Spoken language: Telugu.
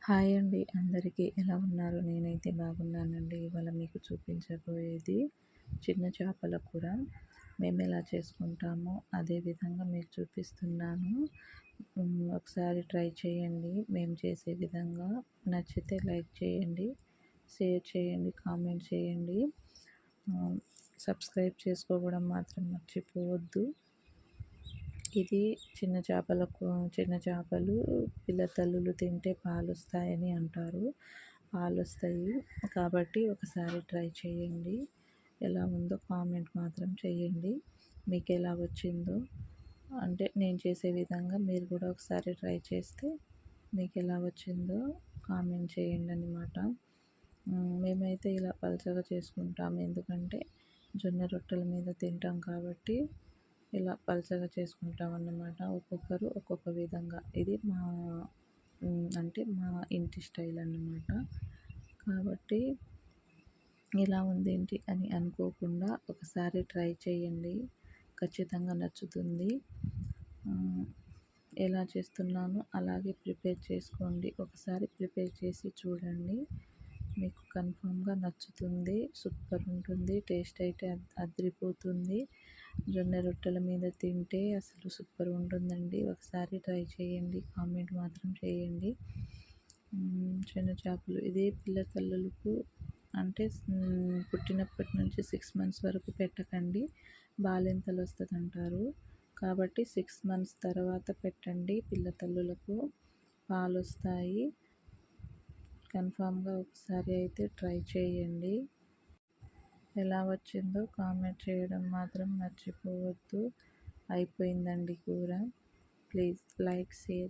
హాయ్ అండి అందరికీ ఎలా ఉన్నారు? నేనైతే బాగున్నానండి. ఇవాళ మీకు చూపించబోయేది చిన్న చేపల కూర. మేము ఎలా చేసుకుంటామో అదే విధంగా మీకు చూపిస్తున్నాను. ఒకసారి ట్రై చేయండి మేము చేసే విధంగా. నచ్చితే లైక్ చేయండి, షేర్ చేయండి, కామెంట్ చేయండి. సబ్స్క్రైబ్ చేసుకోవడం మాత్రం మర్చిపోవద్దు. ఇది చిన్న చేపలు పిల్ల తల్లులు తింటే పాలొస్తాయని అంటారు. పాలొస్తాయి కాబట్టి ఒకసారి ట్రై చేయండి. ఎలా ఉందో కామెంట్ మాత్రం చేయండి. మీకు ఎలా వచ్చిందో అంటే నేను చేసే విధంగా మీరు కూడా ఒకసారి ట్రై చేస్తే మీకు ఎలా వచ్చిందో కామెంట్ చేయండి అన్నమాట. మేమైతే ఇలా పలచగా చేసుకుంటాము, ఎందుకంటే జొన్న రొట్టెల మీద తింటాం కాబట్టి ఇలా పలచగా చేసుకుంటాం అన్నమాట. ఒక్కొక్కరు ఒక్కొక్క విధంగా. ఇది అంటే మా ఇంటి స్టైల్ అన్నమాట. కాబట్టి ఇలా ఉంది ఏంటి అని అనుకోకుండా ఒకసారి ట్రై చేయండి, ఖచ్చితంగా నచ్చుతుంది. ఎలా చేస్తున్నానో అలాగే ప్రిపేర్ చేసుకోండి. ఒకసారి ప్రిపేర్ చేసి చూడండి, మీకు కన్ఫామ్గా నచ్చుతుంది. సూపర్ ఉంటుంది, టేస్ట్ అయితే అదిరిపోతుంది. జొన్న రొట్టెల మీద తింటే అసలు సూపర్ ఉంటుందండి. ఒకసారి ట్రై చేయండి, కామెంట్ మాత్రం చేయండి. చిన్న చేపలు ఇదే పిల్ల తల్లులకు అంటే పుట్టినప్పటి నుంచి 6 మంత్స్ వరకు పెట్టకండి, బాలింతలు వస్తుంది అంటారు. కాబట్టి 6 మంత్స్ తర్వాత పెట్టండి. పిల్ల తల్లులకు పాలు వస్తాయి. కన్ఫామ్గా ఒకసారి అయితే ట్రై చేయండి. ఎలా వచ్చిందో కామెంట్ చేయడం మాత్రం మర్చిపోవద్దు. అయిపోయిందండి కూర. Please like, share.